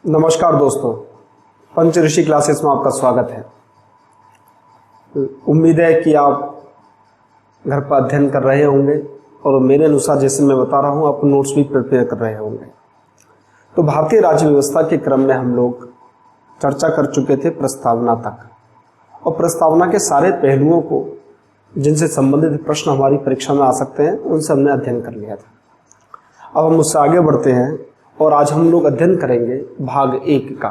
नमस्कार दोस्तों, पंचऋषि क्लासेस में आपका स्वागत है। उम्मीद है कि आप घर पर अध्ययन कर रहे होंगे और मेरे अनुसार जैसे मैं बता रहा हूँ आप नोट्स भी प्रिपेयर कर रहे होंगे। तो भारतीय राज्य व्यवस्था के क्रम में हम लोग चर्चा कर चुके थे प्रस्तावना तक, और प्रस्तावना के सारे पहलुओं को जिनसे संबंधित प्रश्न हमारी परीक्षा में आ सकते हैं उनसे हमने अध्ययन कर लिया था। अब हम उससे आगे बढ़ते हैं और आज हम लोग अध्ययन करेंगे भाग 1 का।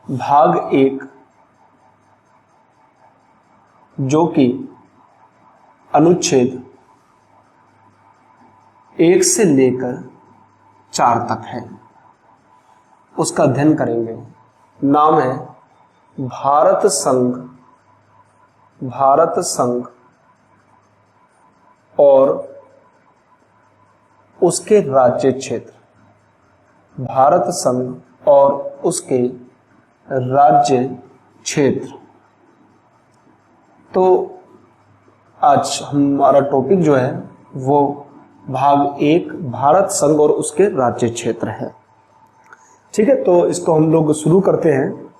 भाग 1 जो कि अनुच्छेद 1 से लेकर 4 तक है, उसका अध्ययन करेंगे। नाम है भारत संघ और उसके राज्य क्षेत्र। भारत संघ और उसके राज्य क्षेत्र। तो आज हमारा टॉपिक जो है वो भाग 1 भारत संघ और उसके राज्य क्षेत्र है। ठीक है, तो इसको हम लोग शुरू करते हैं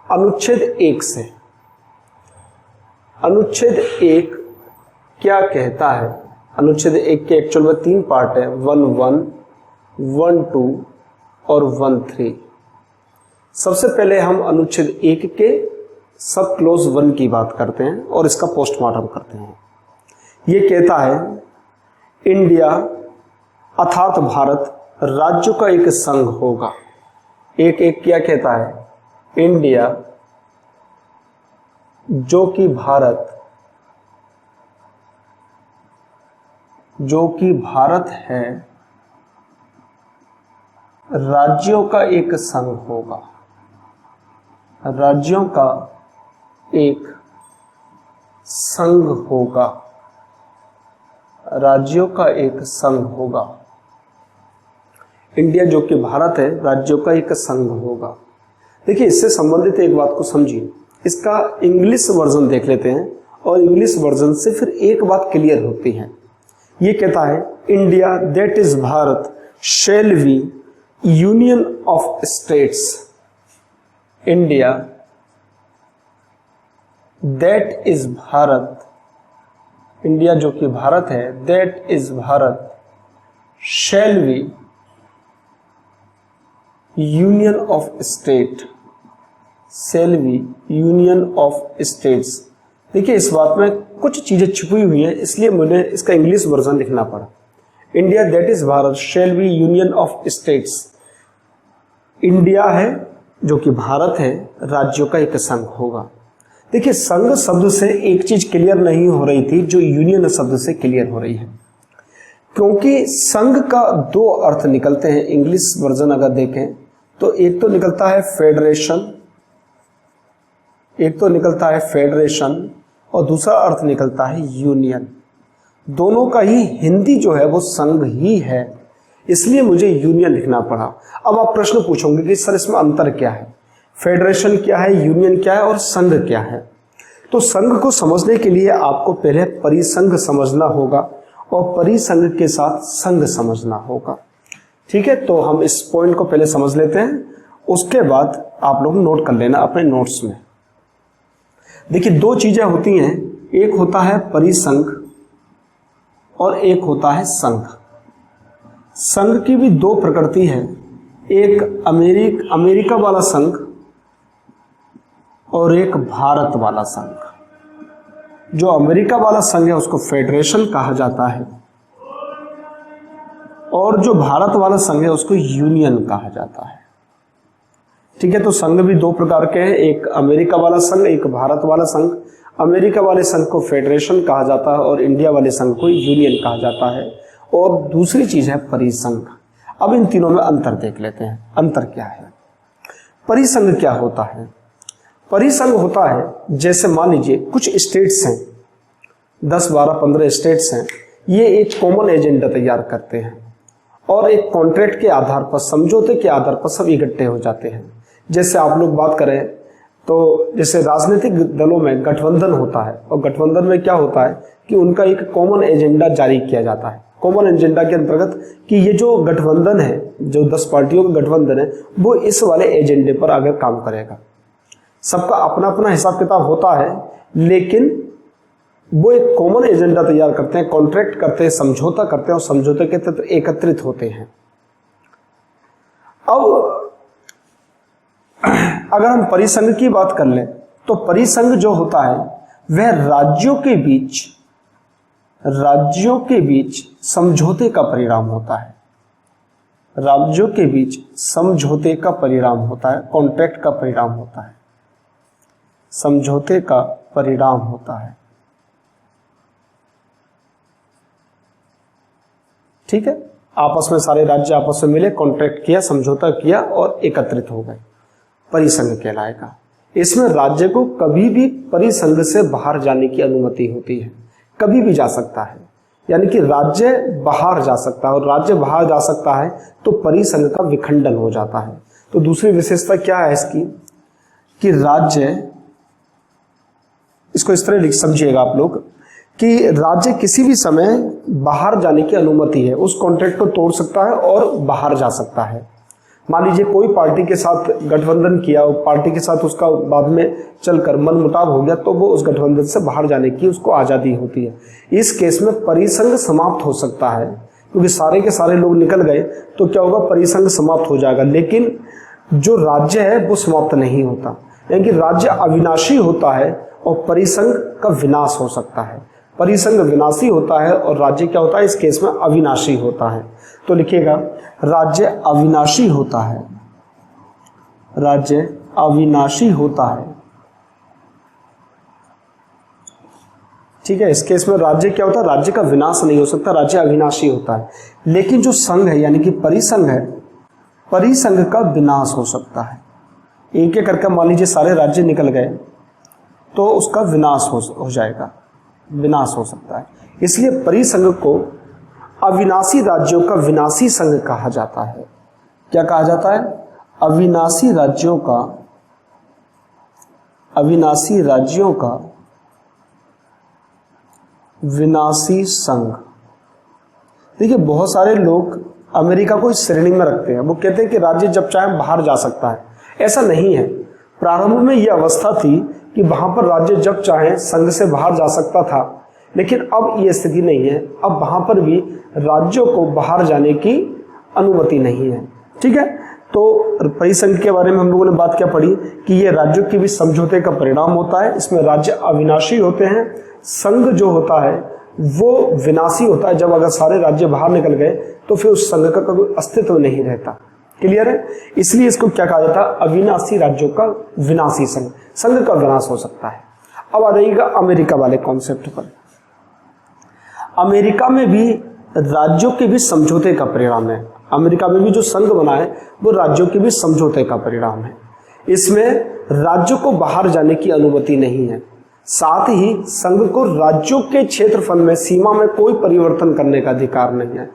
अनुच्छेद 1 से। अनुच्छेद 1 क्या कहता है? अनुच्छेद 1 के एक्चुअल में 3 पार्ट है, 1.1, 1.2 और 1.3। सबसे पहले हम अनुच्छेद 1 के सब क्लोज 1 की बात करते हैं और इसका पोस्टमार्टम करते हैं। ये कहता है इंडिया अर्थात भारत राज्यों का एक संघ होगा। एक क्या कहता है? इंडिया जो कि भारत है राज्यों का एक संघ होगा। राज्यों का एक संघ होगा। राज्यों का एक संघ होगा। इंडिया जो कि भारत है राज्यों का एक संघ होगा। देखिए, इससे संबंधित एक बात को समझिए। इसका इंग्लिश वर्जन देख लेते हैं और इंग्लिश वर्जन से फिर एक बात क्लियर होती है। ये कहता है India that is Bharat shall be union of states. India that is Bharat, India जो कि भारत है, that is Bharat shall be union of state, shall be union of states. देखिए, इस बात में कुछ चीजें छुपी हुई हैं, इसलिए मुझे इसका इंग्लिश वर्जन लिखना पड़ा। India that is Bharat shall be union of states. India है जो कि भारत है राज्यों का एक संघ होगा। देखिए, संघ शब्द से एक चीज क्लियर नहीं हो रही थी जो यूनियन शब्द से क्लियर हो रही है, क्योंकि संघ का 2 अर्थ निकलते हैं। इंग्लिश वर्जन अगर देखें तो एक तो निकलता है फेडरेशन, और दूसरा अर्थ निकलता है यूनियन। दोनों का ही हिंदी जो है वो संघ ही है, इसलिए मुझे यूनियन लिखना पड़ा। अब आप प्रश्न पूछोगे कि सर इसमें अंतर क्या है? फेडरेशन क्या है, यूनियन क्या है और संघ क्या है? तो संघ को समझने के लिए आपको पहले परिसंघ समझना होगा और परिसंघ के साथ संघ समझना होगा। ठीक है, तो हम इस पॉइंट को पहले समझ लेते हैं, उसके बाद आप लोग नोट कर लेना अपने नोट्स में। देखिए, 2 चीजें होती हैं, एक होता है परिसंघ और एक होता है संघ। संघ की भी 2 प्रकृति है, एक अमेरिका वाला संघ और एक भारत वाला संघ। जो अमेरिका वाला संघ है उसको फेडरेशन कहा जाता है और जो भारत वाला संघ है उसको यूनियन कहा जाता है। ठीक है, तो संघ भी 2 प्रकार के हैं, एक अमेरिका वाला संघ, एक भारत वाला संघ। अमेरिका वाले संघ को फेडरेशन कहा जाता है और इंडिया वाले संघ को यूनियन कहा जाता है। और दूसरी चीज है परिसंघ। अब इन तीनों में अंतर देख लेते हैं। अंतर क्या है? परिसंघ क्या होता है? परिसंघ होता है, जैसे मान लीजिए कुछ स्टेट्स हैं, 10, 12, 15 स्टेट्स हैं, ये एक कॉमन एजेंडा तैयार करते हैं और एक कॉन्ट्रैक्ट के आधार पर, समझौते के आधार पर सब इकट्ठे हो जाते हैं। जैसे आप लोग बात करें तो जैसे राजनीतिक दलों में गठबंधन होता है और गठबंधन में क्या होता है कि उनका एक कॉमन एजेंडा जारी किया जाता है कॉमन एजेंडा के अंतर्गत कि ये जो गठबंधन है, जो 10 पार्टियों का गठबंधन है, वो इस वाले एजेंडे पर आगे काम करेगा। सबका अपना अपना हिसाब किताब होता है, लेकिन वो एक कॉमन एजेंडा तैयार करते हैं, कॉन्ट्रैक्ट करते हैं, समझौता करते हैं और समझौते के तहत एकत्रित होते हैं। अब अगर हम परिसंघ की बात कर लें तो परिसंघ जो होता है वह राज्यों के बीच समझौते का परिणाम होता है। राज्यों के बीच समझौते का परिणाम होता है, कॉन्ट्रैक्ट का परिणाम होता है, समझौते का परिणाम होता है। ठीक है, आपस में सारे राज्य आपस में मिले, कॉन्ट्रैक्ट किया, समझौता किया और एकत्रित हो गए, परिसंघ कहलाएगा। इसमें राज्य को कभी भी परिसंघ से बाहर जाने की अनुमति होती है, कभी भी जा सकता है, यानी कि राज्य बाहर जा सकता है, और राज्य बाहर जा सकता है तो परिसंघ का विखंडन हो जाता है। तो दूसरी विशेषता क्या है इसकी कि राज्य, इसको इस तरह समझिएगा आप लोग कि राज्य किसी भी समय बाहर जाने की अनुमति है, उस कॉन्ट्रैक्ट को तोड़ सकता है और बाहर जा सकता है। मान लीजिए कोई पार्टी के साथ गठबंधन किया, पार्टी के साथ उसका बाद में चलकर मनमुटाव हो गया, तो वो उस गठबंधन से बाहर जाने की उसको आज़ादी होती है। इस केस में परिसंघ समाप्त हो सकता है, क्योंकि सारे के सारे लोग निकल गए तो क्या होगा, परिसंघ समाप्त हो जाएगा। लेकिन जो राज्य है वो समाप्त नहीं होता, यानी कि राज्य अविनाशी होता है और परिसंघ का विनाश हो सकता है। परिसंघ विनाशी होता है और राज्य क्या होता है, इस केस में अविनाशी होता है। तो लिखिएगा राज्य अविनाशी होता है, राज्य अविनाशी होता है। ठीक है, इस केस में राज्य क्या होता है, राज्य का विनाश नहीं हो सकता, राज्य अविनाशी होता है। लेकिन जो संघ है यानी कि परिसंघ है, परिसंघ का विनाश हो सकता है। एक एक करके मान लीजिए सारे राज्य निकल गए तो उसका विनाश हो जाएगा, विनाश हो सकता है। इसलिए परिसंघ को अविनाशी राज्यों का विनाशी संघ कहा जाता है। क्या कहा जाता है, अविनाशी राज्यों का, अविनाशी राज्यों का विनाशी संघ। देखिए बहुत सारे लोग अमेरिका को इस श्रेणी में रखते हैं, वो कहते हैं कि राज्य जब चाहे बाहर जा सकता है। ऐसा नहीं है। प्रारंभ में यह अवस्था थी कि वहां पर राज्य जब चाहे संघ से बाहर जा सकता था, लेकिन अब यह स्थिति नहीं है। अब वहां पर भी राज्यों को बाहर जाने की अनुमति नहीं है। ठीक है, तो परिसंघ के बारे में हम लोगों ने बात क्या पढ़ी कि यह राज्यों के भी समझौते का परिणाम होता है। इसमें राज्य अविनाशी होते हैं, संघ जो होता है वो विनाशी होता है। जब अगर सारे राज्य बाहर निकल गए तो फिर उस संघ का कोई अस्तित्व नहीं रहता। क्लियर है, इसलिए इसको क्या कहा जाता है, अविनाशी राज्यों का विनाशी संघ, संघ का विनाश हो सकता है। अब आ जाइएगा अमेरिका वाले कॉन्सेप्ट पर। अमेरिका में भी राज्यों के भी समझौते का परिणाम है। अमेरिका में भी जो संघ बना है वो राज्यों के भी समझौते का परिणाम है। इसमें राज्यों को बाहर जाने की अनुमति नहीं है, साथ ही संघ को राज्यों के क्षेत्रफल में, सीमा में कोई परिवर्तन करने का अधिकार नहीं है।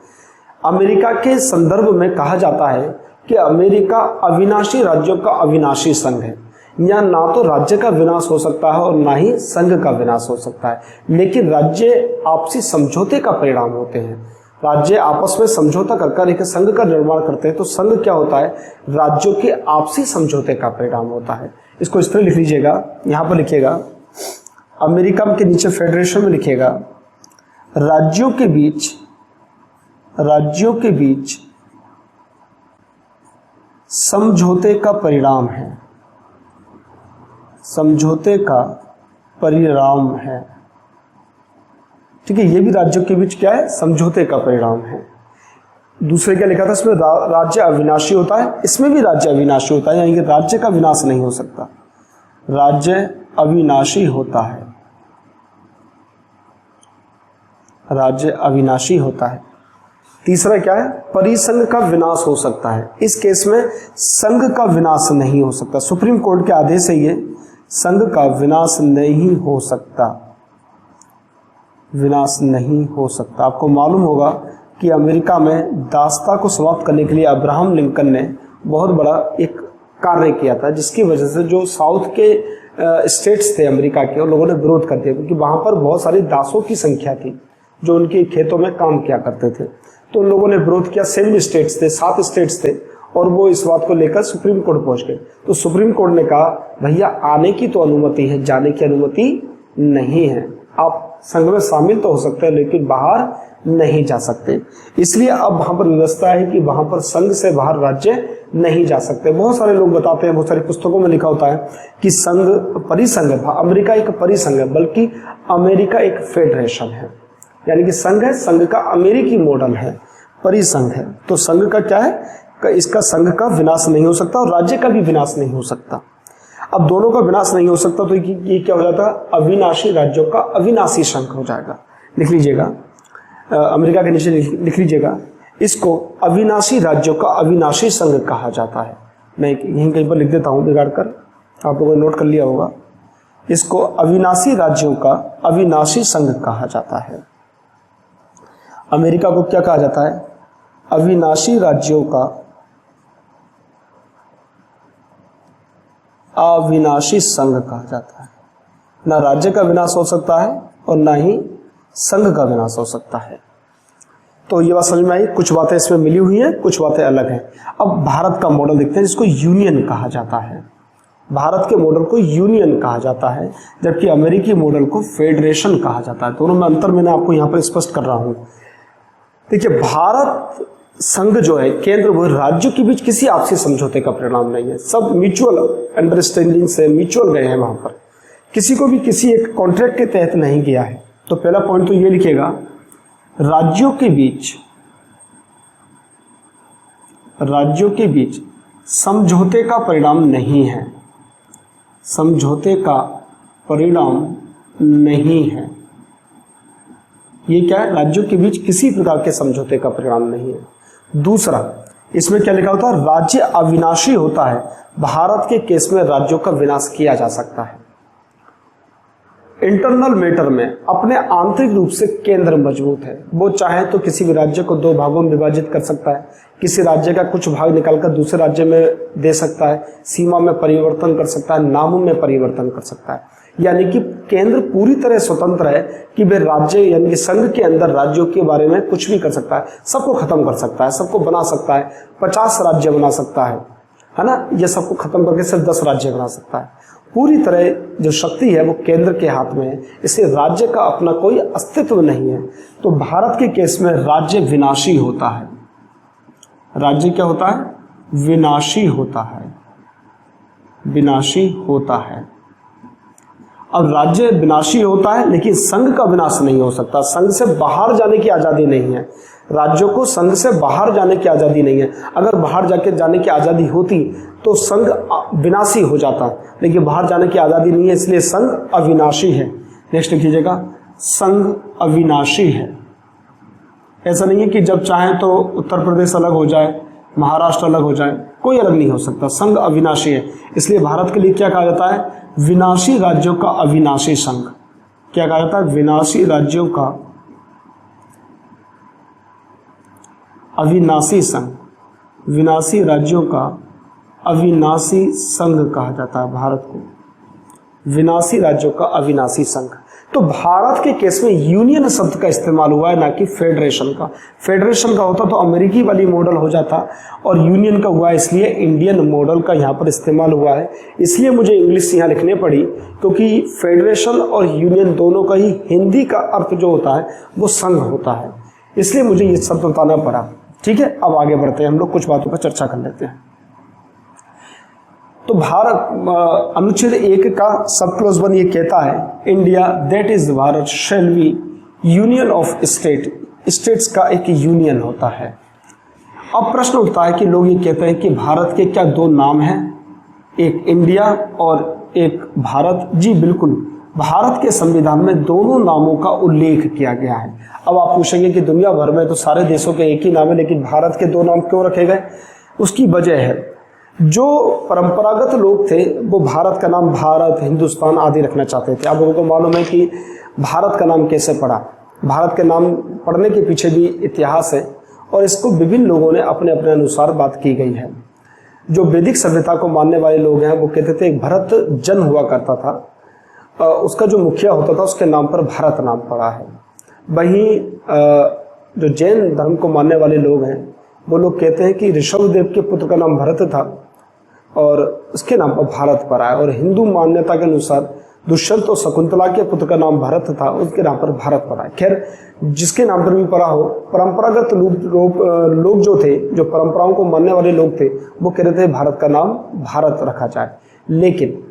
अमेरिका के संदर्भ में कहा जाता है कि अमेरिका अविनाशी राज्यों का अविनाशी संघ है। यहाँ ना तो राज्य का विनाश हो सकता है और ना ही संघ का विनाश हो सकता है, लेकिन राज्य आपसी समझौते का परिणाम होते हैं। राज्य आपस में समझौता कर एक संघ का निर्माण करते हैं, तो संघ क्या होता है, राज्यों के आपसी समझौते का परिणाम होता है। इसको इस तरह लिख लीजिएगा, यहाँ पर लिखिएगा अमेरिका के नीचे फेडरेशन में लिखिएगा राज्यों के बीच समझौते का परिणाम है, समझौते का परिणाम है। ठीक है, ये भी राज्यों के बीच क्या है, समझौते का परिणाम है। दूसरे क्या लिखा था इसमें, राज्य अविनाशी होता है। इसमें भी राज्य अविनाशी होता है, यानी कि राज्य का विनाश नहीं हो सकता, राज्य अविनाशी होता है, राज्य अविनाशी होता है। तीसरा क्या है, परिसंघ का विनाश हो सकता है। इस केस में संघ का विनाश नहीं हो सकता, सुप्रीम कोर्ट के आदेश है ये, संघ का विनाश नहीं हो सकता, विनाश नहीं हो सकता। आपको मालूम होगा कि अमेरिका में दासता को समाप्त करने के लिए अब्राहम लिंकन ने बहुत बड़ा एक कार्य किया था, जिसकी वजह से जो साउथ के स्टेट्स थे अमेरिका के, उन लोगों ने विरोध कर दिया, क्योंकि वहां पर बहुत सारे दासों की संख्या थी। जो उनके खेतों में काम किया करते थे। तो उन लोगों ने विरोध किया। 7 स्टेट्स थे, 7 स्टेट्स थे, और वो इस बात को लेकर सुप्रीम कोर्ट पहुंच गए। तो सुप्रीम कोर्ट ने कहा भैया आने की तो अनुमति है, जाने की अनुमति नहीं है। आप संघ में शामिल तो हो सकते हैं लेकिन बाहर नहीं जा सकते। इसलिए अब वहां पर व्यवस्था है कि वहां पर संघ से बाहर राज्य नहीं जा सकते। बहुत सारे लोग बताते हैं, बहुत सारी पुस्तकों में लिखा होता है कि संघ परिसंघ है, अमेरिका एक परिसंघ है, बल्कि अमेरिका एक फेडरेशन है। यानी कि संघ है, संघ का अमेरिकी मॉडल है, परिसंघ है। तो संघ का क्या है, इसका संघ का विनाश नहीं हो सकता और राज्य का भी विनाश नहीं हो सकता। अब दोनों का विनाश नहीं हो सकता तो ये क्या हो जाता है, अविनाशी राज्यों का अविनाशी संघ हो जाएगा। लिख लीजिएगा, अमेरिका के नीचे लिख लीजिएगा, इसको अविनाशी राज्यों का अविनाशी संघ कहा जाता है। मैं यहीं कहीं पर लिख देता हूं बिगाड़ कर, आप लोगों ने नोट कर लिया होगा। इसको अविनाशी राज्यों का अविनाशी संघ कहा जाता है। अमेरिका को क्या कहा जाता है, अविनाशी राज्यों का अविनाशी संघ कहा जाता है। ना राज्य का विनाश हो सकता है और ना ही संघ का विनाश हो सकता है। तो ये बात समझ में आई। कुछ बातें इसमें मिली हुई हैं, कुछ बातें अलग हैं। अब भारत का मॉडल देखते हैं, जिसको यूनियन कहा जाता है। भारत के मॉडल को यूनियन कहा जाता है, जबकि अमेरिकी मॉडल को फेडरेशन कहा जाता है। दोनों में अंतर मैंने आपको यहाँ पर स्पष्ट कर रहा हूँ। देखिए, भारत संघ जो है, केंद्र व राज्यों के बीच किसी आपसी समझौते का परिणाम नहीं है। सब म्यूचुअल अंडरस्टैंडिंग से म्यूचुअल गए हैं। वहां पर किसी को भी किसी एक कॉन्ट्रैक्ट के तहत नहीं गया है। तो पहला पॉइंट तो ये लिखेगा, राज्यों के बीच समझौते का परिणाम नहीं है। समझौते का परिणाम नहीं है। ये क्या है, राज्यों के बीच किसी प्रकार के समझौते का परिणाम नहीं है। दूसरा, इसमें क्या लिखा होता है, राज्य अविनाशी होता है। भारत के केस में राज्यों का विनाश किया जा सकता है। इंटरनल मैटर में अपने आंतरिक रूप से केंद्र मजबूत है। वो चाहे तो किसी भी राज्य को 2 भागों में विभाजित कर सकता है, किसी राज्य का कुछ भाग निकालकर दूसरे राज्य में दे सकता है, सीमा में परिवर्तन कर सकता है, नामों में परिवर्तन कर सकता है। यानी कि केंद्र पूरी तरह स्वतंत्र है कि वे राज्य यानी कि संघ के अंदर राज्यों के बारे में कुछ भी कर सकता है, सबको खत्म कर सकता है, सबको बना सकता है, 50 राज्य बना सकता है ना। यह सबको खत्म करके सिर्फ 10 राज्य बना सकता है। पूरी तरह जो शक्ति है वो केंद्र के हाथ में है, इसलिए राज्य का अपना कोई अस्तित्व नहीं है। तो भारत के केस में राज्य विनाशी होता है। राज्य क्या होता है, विनाशी होता है, विनाशी होता है। अब राज्य विनाशी होता है लेकिन संघ का विनाश नहीं हो सकता। संघ से बाहर जाने की आजादी नहीं है। राज्यों को संघ से बाहर जाने की आजादी नहीं है। अगर बाहर जाने की आजादी होती तो संघ विनाशी हो जाता, लेकिन बाहर जाने की आजादी नहीं है, इसलिए संघ अविनाशी है। नेक्स्ट लिखिएगा, संघ अविनाशी है। ऐसा नहीं है कि जब चाहें तो उत्तर प्रदेश अलग हो जाए, महाराष्ट्र अलग हो जाए, कोई अलग नहीं हो सकता। संघ अविनाशी है। इसलिए भारत के लिए क्या कहा जाता है, विनाशी राज्यों का अविनाशी संघ। क्या कहा जाता है, विनाशी राज्यों का अविनाशी संघ। विनाशी राज्यों का अविनाशी संघ कहा जाता है भारत को, विनाशी राज्यों का अविनाशी संघ। तो भारत के केस में यूनियन शब्द का इस्तेमाल हुआ है, ना कि फेडरेशन का। फेडरेशन का होता तो अमेरिकी वाली मॉडल हो जाता, और यूनियन का हुआ इसलिए इंडियन मॉडल का यहाँ पर इस्तेमाल हुआ है। इसलिए मुझे इंग्लिश यहाँ लिखने पड़ी, क्योंकि फेडरेशन और यूनियन दोनों का ही हिंदी का अर्थ जो होता है वो संघ होता है, इसलिए मुझे ये शब्द बताना पड़ा। ठीक है, अब आगे बढ़ते हैं, हम लोग कुछ बातों पर चर्चा कर लेते हैं। तो भारत अनुच्छेद 1 का सब क्लॉज 1 ये कहता है, India that is Bharat shall be union of state. States का एक यूनियन होता है। अब प्रश्न उठता है कि लोग ये कहते हैं कि भारत के क्या 2 नाम हैं, एक इंडिया और एक भारत। जी बिल्कुल, भारत के संविधान में दोनों नामों का उल्लेख किया गया है। अब आप पूछेंगे कि दुनिया भर में तो सारे देशों के एक ही नाम है, लेकिन भारत के 2 नाम क्यों रखे गए? उसकी वजह है, जो परंपरागत लोग थे वो भारत का नाम भारत, हिंदुस्तान आदि रखना चाहते थे। आप लोगों को मालूम है कि भारत का नाम कैसे पड़ा। भारत के नाम पढ़ने के पीछे भी इतिहास है, और इसको विभिन्न लोगों ने अपने अपने अनुसार बात की गई है। जो वैदिक सभ्यता को मानने वाले लोग हैं वो कहते थे भरत जन हुआ करता था, उसका जो मुखिया होता था उसके नाम पर भारत नाम पड़ा है। वहीं जो जैन धर्म को मानने वाले लोग हैं वो लोग कहते हैं कि ऋषभदेव के पुत्र का नाम भरत था और उसके नाम पर भारत पड़ा है। और हिंदू मान्यता के अनुसार दुष्यंत और शकुंतला के पुत्र का नाम भरत था, उसके नाम पर भारत पड़ा है। खैर, जिसके नाम पर भी पड़ा हो, परंपरागत लोग जो थे, जो परंपराओं को मानने वाले लोग थे, वो कह रहे थे भारत का नाम भारत रखा जाए। लेकिन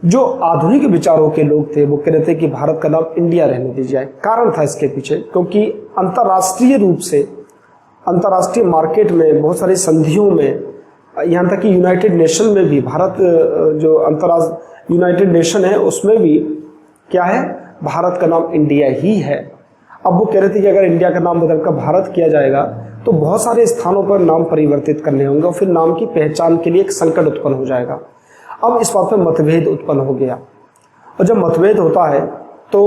जो आधुनिक विचारों के लोग थे वो कह रहे थे कि भारत का नाम इंडिया रहने दी जाए। कारण था इसके पीछे, क्योंकि अंतर्राष्ट्रीय रूप से अंतर्राष्ट्रीय मार्केट में बहुत सारी संधियों में, यहाँ तक कि यूनाइटेड नेशन में भी भारत, जो अंतर्राष्ट्रीय यूनाइटेड नेशन है उसमें भी क्या है, भारत का नाम इंडिया ही है। अब वो कह रहे थे कि अगर इंडिया का नाम बदलकर भारत किया जाएगा तो बहुत सारे स्थानों पर नाम परिवर्तित करने होंगे और फिर नाम की पहचान के लिए एक संकट उत्पन्न हो जाएगा। अब इस बात में मतभेद उत्पन्न हो गया, और जब मतभेद होता है तो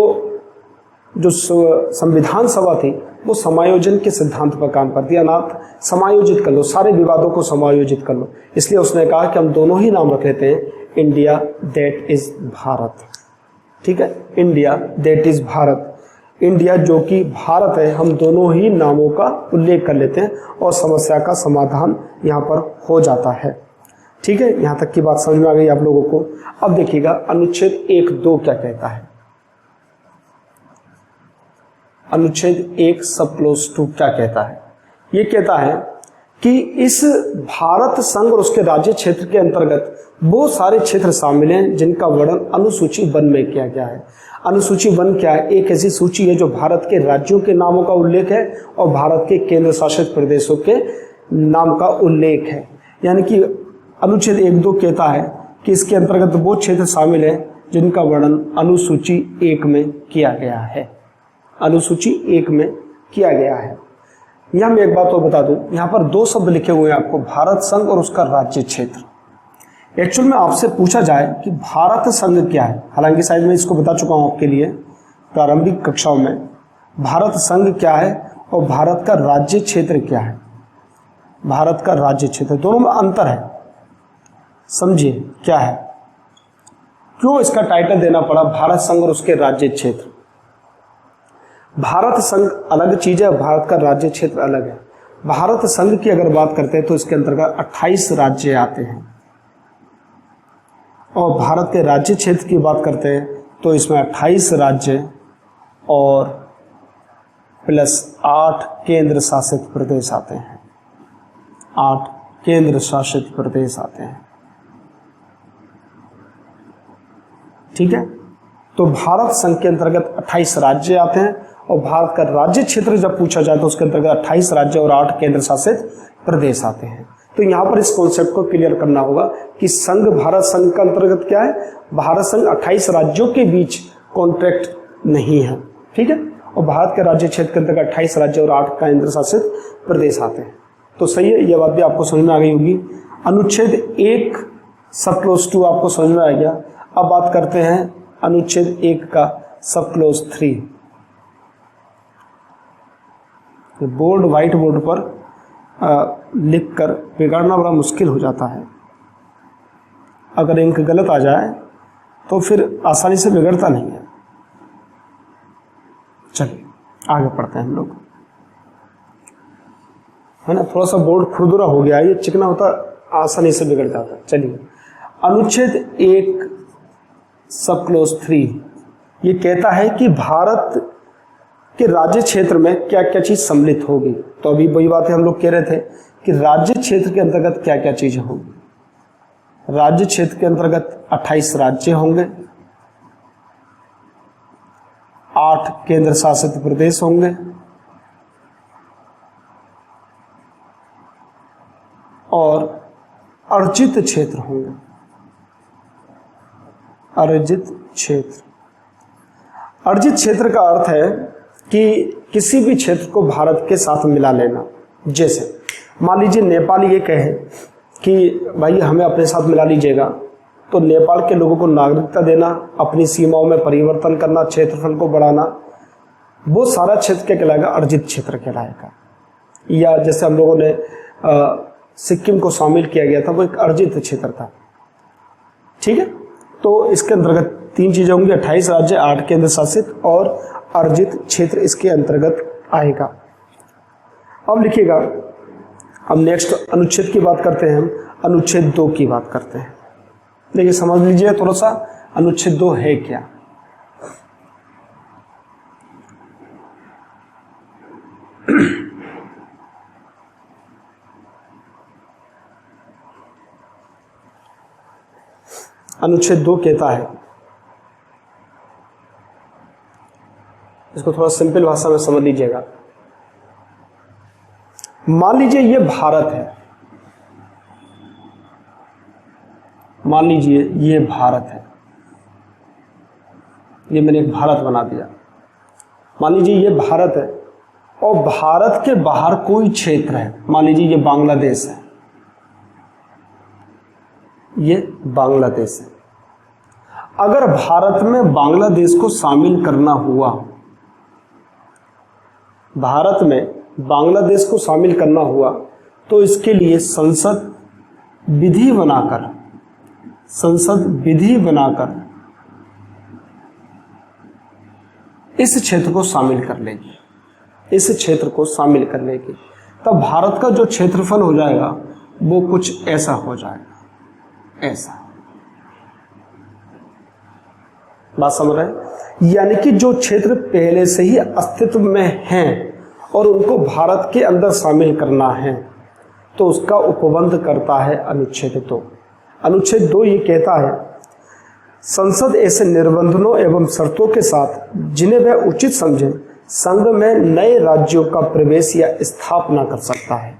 जो संविधान सभा थी वो समायोजन के सिद्धांत पर काम करती है। अनाथ समायोजित कर लो, सारे विवादों को समायोजित कर लो। इसलिए उसने कहा कि हम दोनों ही नाम रख लेते हैं, इंडिया दैट इज भारत। ठीक है, India that is Bharat, India जो कि भारत है, हम दोनों ही नामों का उल्लेख कर लेते हैं और समस्या का समाधान यहाँ पर हो जाता है। ठीक है, यहाँ तक की बात समझ में आ गई आप लोगों को। अब देखिएगा अनुच्छेद 1(2) क्या कहता है। अनुच्छेद 1 सब क्लोज 2 क्या कहता है। ये कहता है कि इस भारत संघ और उसके राज्य क्षेत्र के अंतर्गत वो सारे क्षेत्र शामिल हैं जिनका वर्णन अनुसूची 1 में किया गया है। अनुसूची 1 क्या है, एक ऐसी सूची है जो भारत के राज्यों के नामों का उल्लेख है और भारत के केंद्र शासित प्रदेशों के नाम का उल्लेख है। यानी कि अनुच्छेद 1(2) कहता है कि इसके अंतर्गत वो क्षेत्र शामिल है जिनका वर्णन अनुसूची 1 में किया गया है। अनुसूची 1 में किया गया है। यहाँ मैं एक बात और बता दूं, यहाँ पर 2 शब्द लिखे हुए हैं आपको, भारत संघ और उसका राज्य क्षेत्र। एक्चुअल में आपसे पूछा जाए कि भारत संघ क्या है, हालांकि शायद मैं इसको बता चुका हूं आपके लिए प्रारंभिक कक्षाओं में, भारत संघ क्या है और भारत का राज्य क्षेत्र क्या है। भारत का राज्य क्षेत्र, दोनों में अंतर है, समझिए क्या है, क्यों इसका टाइटल देना पड़ा भारत संघ और उसके राज्य क्षेत्र। भारत संघ अलग चीज है, भारत का राज्य क्षेत्र अलग है। भारत संघ की अगर बात करते हैं तो इसके अंतर्गत 28 राज्य आते हैं, और भारत के राज्य क्षेत्र की बात करते हैं तो इसमें 28 राज्य और प्लस 8 केंद्र शासित प्रदेश आते हैं। 8 केंद्र शासित प्रदेश आते हैं। ठीक है, तो भारत संघ के अंतर्गत 28 राज्य आते हैं और भारत का राज्य क्षेत्र जब पूछा जाए तो उसके अंतर्गत 28 राज्य और 8 केंद्र शासित प्रदेश आते हैं। तो यहाँ पर इस कॉन्सेप्ट को क्लियर करना होगा कि संघ, भारत संघ का अंतर्गत क्या है, भारत संघ 28 राज्यों के बीच कॉन्ट्रैक्ट नहीं है। ठीक है, और भारत के राज्य क्षेत्र के अंतर्गत 28 राज्य और 8 केंद्र शासित प्रदेश आते हैं। तो सही है, यह बात भी आपको समझ में आ गई होगी। अनुच्छेद 1 सब क्लोज 2 आपको समझ में आ गया। अब बात करते हैं अनुच्छेद 1 का सब क्लोज 3। बोर्ड, व्हाइट बोर्ड पर लिखकर बिगाड़ना बड़ा मुश्किल हो जाता है। अगर इंक गलत आ जाए तो फिर आसानी से बिगड़ता नहीं है। चलिए आगे पढ़ते हैं हम लोग, है ना। थोड़ा सा बोर्ड खुरदुरा हो गया, ये चिकना होता आसानी से बिगड़ जाता। चलिए, अनुच्छेद 1 सब क्लोज 3 ये कहता है कि भारत कि राज्य क्षेत्र में क्या क्या चीज सम्मिलित होगी। तो अभी वही बातें हम लोग कह रहे थे कि राज्य क्षेत्र के अंतर्गत क्या क्या चीजें होंगी। राज्य क्षेत्र के अंतर्गत 28 राज्य होंगे, 8 केंद्र शासित प्रदेश होंगे और अर्जित क्षेत्र होंगे। अर्जित क्षेत्र, अर्जित क्षेत्र का अर्थ है कि किसी भी क्षेत्र को भारत के साथ मिला लेना। जैसे मान लीजिए नेपाल ये कहे कि भाई हमें अपने साथ मिला लीजिएगा, तो नेपाल के लोगों को नागरिकता देना, अपनी सीमाओं में परिवर्तन करना, क्षेत्रफल को बढ़ाना, वो सारा क्षेत्र क्या कहलाएगा, अर्जित क्षेत्र कहलाएगा। या जैसे हम लोगों ने सिक्किम को शामिल किया गया था, वो एक अर्जित क्षेत्र था। ठीक है, तो इसके अंतर्गत 3 चीजें होंगी, 28 राज्य, 8 केंद्र शासित और अर्जित क्षेत्र इसके अंतर्गत आएगा। अब लिखिएगा, अब नेक्स्ट अनुच्छेद की बात करते हैं हम, अनुच्छेद 2 की बात करते हैं। देखिए समझ लीजिए थोड़ा सा अनुच्छेद 2 है क्या। अनुच्छेद 2 कहता है, इसको थोड़ा सिंपल भाषा में समझ लीजिएगा। मान लीजिए ये भारत है, मान लीजिए ये भारत है, ये मैंने एक भारत बना दिया। मान लीजिए ये भारत है और भारत के बाहर कोई क्षेत्र है, मान लीजिए ये बांग्लादेश है, ये बांग्लादेश है। अगर भारत में बांग्लादेश को शामिल करना हुआ, भारत में बांग्लादेश को शामिल करना हुआ, तो इसके लिए संसद विधि बनाकर इस क्षेत्र को शामिल कर लेगी, इस क्षेत्र को शामिल कर लेगी। तब भारत का जो क्षेत्रफल हो जाएगा वो कुछ ऐसा हो जाएगा, ऐसा। बात समझ रहे हैं? यानी कि जो क्षेत्र पहले से ही अस्तित्व में हैं और उनको भारत के अंदर शामिल करना है, तो उसका उपबंध करता है अनुच्छेद 2। अनुच्छेद 2 ये कहता है, संसद ऐसे निर्बंधों एवं शर्तों के साथ जिन्हें वह उचित समझे संघ में नए राज्यों का प्रवेश या स्थापना कर सकता है।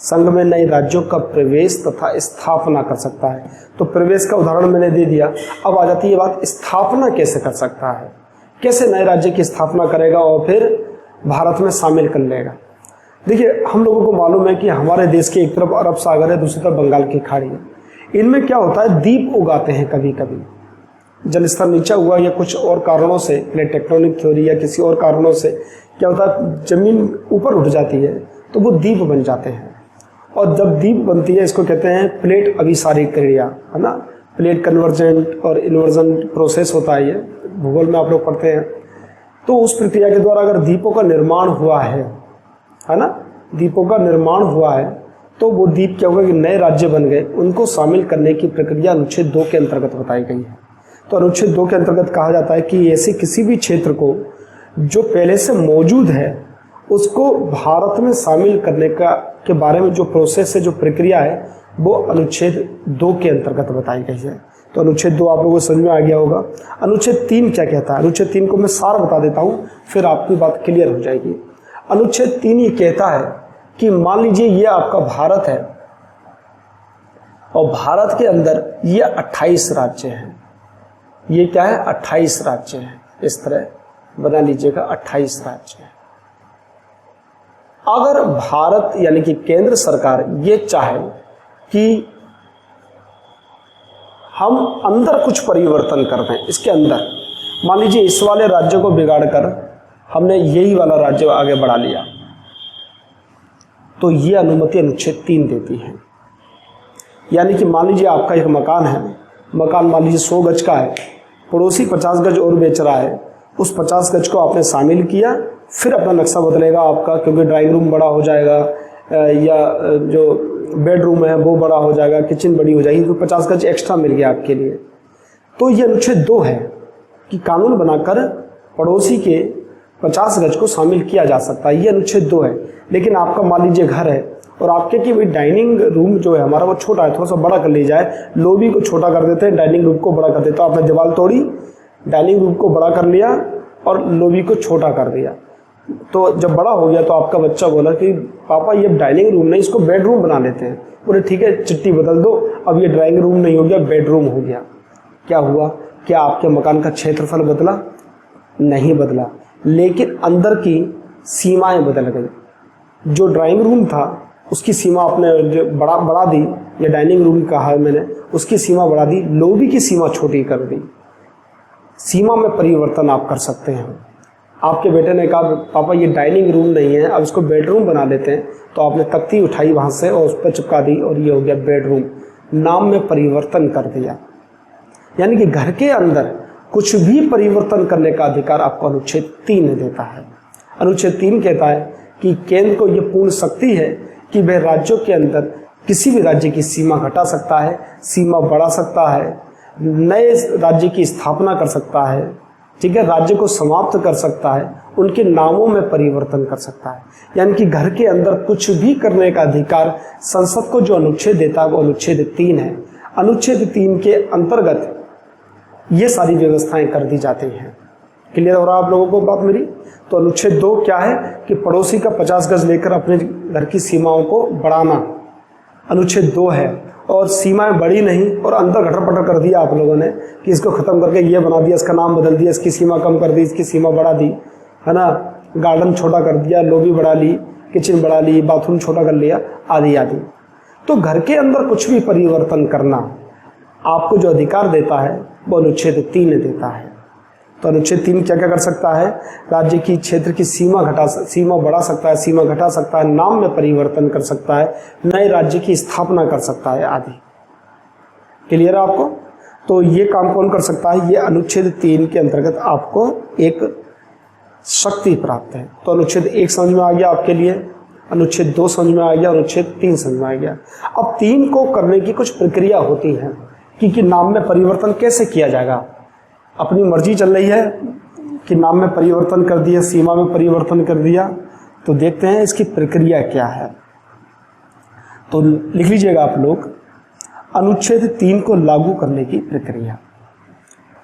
संघ में नए राज्यों का प्रवेश तथा स्थापना कर सकता है। तो प्रवेश का उदाहरण मैंने दे दिया। अब आ जाती है बात, स्थापना कैसे कर सकता है, कैसे नए राज्य की स्थापना करेगा और फिर भारत में शामिल कर लेगा। देखिए हम लोगों को मालूम है कि हमारे देश के एक तरफ अरब सागर है, दूसरी तरफ बंगाल की खाड़ी है। इनमें क्या होता है, द्वीप उगाते हैं कभी कभी, जल स्तर नीचा हुआ या कुछ और कारणों से, टेक्टोनिक थ्योरी या किसी और कारणों से क्या होता है, जमीन ऊपर उठ जाती है तो वो द्वीप बन जाते हैं। और जब द्वीप बनती है, इसको कहते हैं प्लेट अभिसारी क्रिया, है ना। प्लेट कन्वर्जेंट और इन्वर्जन प्रोसेस होता है, ये भूगोल में आप लोग पढ़ते हैं। तो उस प्रक्रिया के द्वारा अगर द्वीपों का निर्माण हुआ है ना, द्वीपों का निर्माण हुआ है, तो वो द्वीप क्या होगा कि नए राज्य बन गए, उनको शामिल करने की प्रक्रिया अनुच्छेद 2 के अंतर्गत बताई गई है। तो अनुच्छेद 2 के अंतर्गत कहा जाता है कि ऐसे किसी भी क्षेत्र को जो पहले से मौजूद है उसको भारत में शामिल करने के बारे में जो प्रोसेस है, जो प्रक्रिया है, वो अनुच्छेद 2 के अंतर्गत बताई गई है। तो अनुच्छेद 2 आप लोगों को समझ में आ गया होगा। अनुच्छेद 3 क्या कहता है? अनुच्छेद 3 को मैं सार बता देता हूँ, फिर आपकी बात क्लियर हो जाएगी। अनुच्छेद 3 ये कहता है कि मान लीजिए ये आपका भारत है और भारत के अंदर ये 28 राज्य हैं। ये क्या है? 28 राज्य हैं। इस तरह बना लीजिएगा, 28 राज्य हैं। अगर भारत यानी कि केंद्र सरकार ये चाहे कि हम अंदर कुछ परिवर्तन कर दें, इसके अंदर मान लीजिए इस वाले राज्य को बिगाड़कर हमने यही वाला राज्य आगे बढ़ा लिया, तो ये अनुमति अनुच्छेद 3 देती है। यानी कि मान लीजिए आपका एक मकान है, मकान मान लीजिए 100 गज का है, पड़ोसी 50 गज और बेच रहा है, उस 50 गज को आपने शामिल किया, फिर अपना नक्शा बदलेगा आपका, क्योंकि ड्राइंग रूम बड़ा हो जाएगा या जो बेडरूम है वो बड़ा हो जाएगा, किचन बड़ी हो जाएगी, तो 50 गज एक्स्ट्रा मिल गया आपके लिए। तो ये अनुच्छेद 2 है कि कानून बनाकर पड़ोसी के 50 गज को शामिल किया जा सकता है, ये अनुच्छेद 2 है। लेकिन आपका मान लीजिए घर है और आपके कि भाई डाइनिंग रूम जो है हमारा वो छोटा है, थोड़ा सा बड़ा कर लिया जाए, लॉबी को छोटा कर देते हैं, डाइनिंग रूम को बड़ा कर देते हैं। आपने दीवार तोड़ी, डाइनिंग रूम को बड़ा कर लिया और लॉबी को छोटा कर दिया। तो जब बड़ा हो गया तो आपका बच्चा बोला कि पापा ये डाइनिंग रूम नहीं, इसको बेडरूम बना लेते हैं। बोले ठीक है, चिट्ठी बदल दो, अब ये ड्राइंग रूम नहीं हो गया, बेडरूम हो गया। क्या हुआ? क्या आपके मकान का क्षेत्रफल बदला? नहीं बदला, लेकिन अंदर की सीमाएं बदल गई। जो ड्राइंग रूम था उसकी सीमा आपने बढ़ा दी, या डाइनिंग रूम कहा है मैंने, उसकी सीमा बढ़ा दी, लॉबी की सीमा छोटी कर दी। सीमा में परिवर्तन आप कर सकते हैं। आपके बेटे ने कहा पापा ये डाइनिंग रूम नहीं है, अब इसको बेडरूम बना लेते हैं, तो आपने तख्ती उठाई वहाँ से और उस पर चिपका दी और ये हो गया बेडरूम। नाम में परिवर्तन कर दिया। यानी कि घर के अंदर कुछ भी परिवर्तन करने का अधिकार आपको अनुच्छेद 3 देता है। अनुच्छेद 3 कहता है कि केंद्र को यह पूर्ण शक्ति है कि वह राज्यों के अंदर किसी भी राज्य की सीमा घटा सकता है, सीमा बढ़ा सकता है, नए राज्य की स्थापना कर सकता है, ठीक है, राज्य को समाप्त कर सकता है, उनके नामों में परिवर्तन कर सकता है। यानी कि घर के अंदर कुछ भी करने का अधिकार संसद को जो अनुच्छेद देता है वो अनुच्छेद 3 है। अनुच्छेद 3 के अंतर्गत ये सारी व्यवस्थाएं कर दी जाती हैं। क्लियर हो रहा है आप लोगों को बात मेरी? तो अनुच्छेद 2 क्या है कि पड़ोसी का 50 गज लेकर अपने घर की सीमाओं को बढ़ाना, अनुच्छेद 2 है। और सीमाएं बढ़ी नहीं और अंतर घटर पटर कर दिया आप लोगों ने कि इसको खत्म करके ये बना दिया, इसका नाम बदल दिया, इसकी सीमा कम कर दी, इसकी सीमा बढ़ा दी, है ना, गार्डन छोटा कर दिया, लॉबी बढ़ा ली, किचन बढ़ा ली, बाथरूम छोटा कर लिया, आदि आदि। तो घर के अंदर कुछ भी परिवर्तन करना आपको जो अधिकार देता है वो अनुच्छेद 3 देता है। तो अनुच्छेद 3 क्या क्या कर सकता है? राज्य की क्षेत्र की सीमा बढ़ा सकता है, सीमा घटा सकता है, नाम में परिवर्तन कर सकता है, नए राज्य की स्थापना कर सकता है आदि। क्लियर है आपको? तो ये काम कौन कर सकता है? ये अनुच्छेद 3 के अंतर्गत आपको एक शक्ति प्राप्त है। तो अनुच्छेद 1 समझ में आ गया आपके लिए, अनुच्छेद 2 समझ में आ गया, अनुच्छेद 3 समझ में आ गया। अब 3 को करने की कुछ प्रक्रिया होती है कि नाम में परिवर्तन कैसे किया जाएगा। अपनी मर्जी चल रही है कि नाम में परिवर्तन कर दिया, सीमा में परिवर्तन कर दिया, तो देखते हैं इसकी प्रक्रिया क्या है। तो लिख लीजिएगा आप लोग, अनुच्छेद 3 को लागू करने की प्रक्रिया।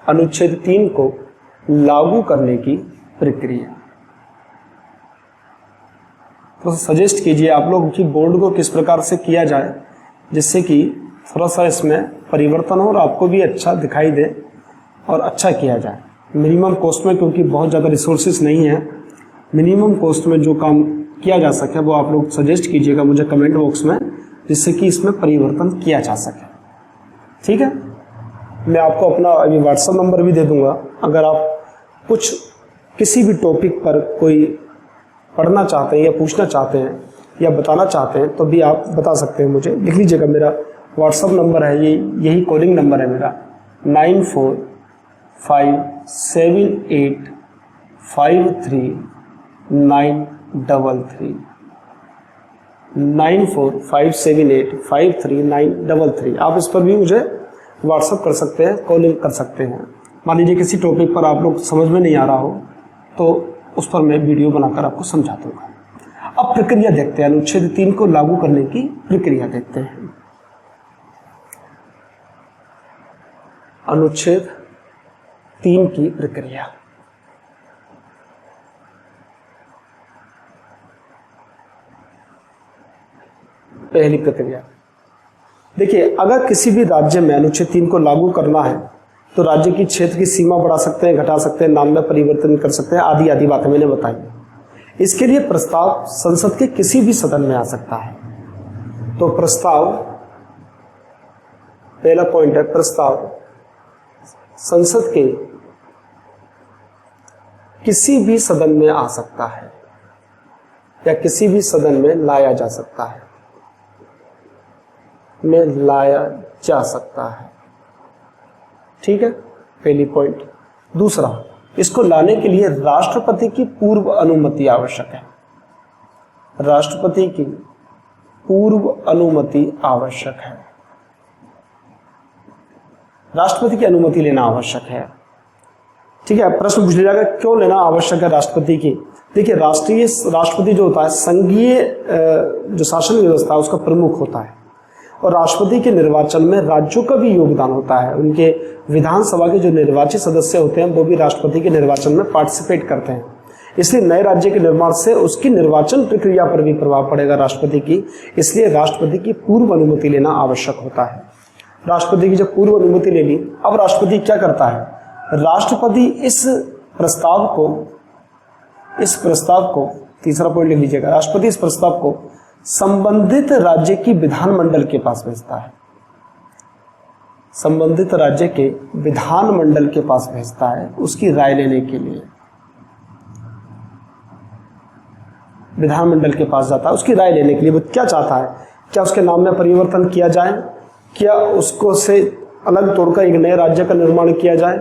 अनुच्छेद 3 को लागू करने की प्रक्रिया। तो सजेस्ट कीजिए आप लोग कि बोर्ड को किस प्रकार से किया जाए जिससे कि थोड़ा सा इसमें परिवर्तन हो और आपको भी अच्छा दिखाई दे और अच्छा किया जाए। मिनिमम कॉस्ट में, क्योंकि बहुत ज़्यादा रिसोर्सेज नहीं है, मिनिमम कॉस्ट में जो काम किया जा सके वो आप लोग सजेस्ट कीजिएगा मुझे कमेंट बॉक्स में, जिससे कि इसमें परिवर्तन किया जा सके। ठीक है, मैं आपको अपना अभी व्हाट्सएप नंबर भी दे दूंगा। अगर आप कुछ किसी भी टॉपिक पर कोई पढ़ना चाहते हैं या पूछना चाहते हैं या बताना चाहते हैं तो भी आप बता सकते हैं मुझे। लिख लीजिएगा, मेरा व्हाट्सएप नंबर है यही कॉलिंग नंबर है मेरा, 9457853933 9457853933। आप इस पर भी मुझे व्हाट्सएप कर सकते हैं, कॉलिंग कर सकते हैं। मान लीजिए किसी टॉपिक पर आप लोग समझ में नहीं आ रहा हो तो उस पर मैं वीडियो बनाकर आपको समझा दूंगा। अब प्रक्रिया देखते हैं, अनुच्छेद 3 को लागू करने की प्रक्रिया देखते हैं। अनुच्छेद 3 की प्रक्रिया। पहली प्रक्रिया देखिए, अगर किसी भी राज्य में अनुच्छेद 3 को लागू करना है तो राज्य की क्षेत्र की सीमा बढ़ा सकते हैं, घटा सकते हैं, नाम में परिवर्तन कर सकते हैं, आदि आदि बातें मैंने बताई। इसके लिए प्रस्ताव संसद के किसी भी सदन में आ सकता है। तो प्रस्ताव, पहला पॉइंट है, प्रस्ताव संसद के किसी भी सदन में आ सकता है या किसी भी सदन में लाया जा सकता है, ठीक है, पहली पॉइंट। दूसरा, इसको लाने के लिए राष्ट्रपति की पूर्व अनुमति आवश्यक है। राष्ट्रपति की पूर्व अनुमति आवश्यक है, राष्ट्रपति की अनुमति लेना आवश्यक है। ठीक है, प्रश्न पूछ लिया जाएगा क्यों लेना आवश्यक है राष्ट्रपति की। देखिए, राष्ट्रपति जो होता है संघीय जो शासन व्यवस्था है उसका प्रमुख होता है और राष्ट्रपति के निर्वाचन में राज्यों का भी योगदान होता है। उनके विधानसभा के जो निर्वाचित सदस्य होते हैं वो भी राष्ट्रपति के निर्वाचन में पार्टिसिपेट करते हैं। इसलिए नए राज्य के निर्माण से उसकी निर्वाचन प्रक्रिया पर भी प्रभाव पड़ेगा राष्ट्रपति की, इसलिए राष्ट्रपति की पूर्व अनुमति लेना आवश्यक होता है। राष्ट्रपति की जब पूर्व अनुमति ले ली, अब राष्ट्रपति क्या करता है? राष्ट्रपति इस प्रस्ताव को तीसरा पॉइंट लिख लीजिएगा, राष्ट्रपति इस प्रस्ताव को संबंधित राज्य की विधानमंडल के पास भेजता है। संबंधित राज्य के विधानमंडल के पास भेजता है उसकी राय लेने के लिए। विधानमंडल के पास जाता है उसकी राय लेने के लिए। वो क्या चाहता है? क्या उसके नाम में परिवर्तन किया जाए, क्या उसको से अलग तोड़कर एक नए राज्य का निर्माण किया जाए,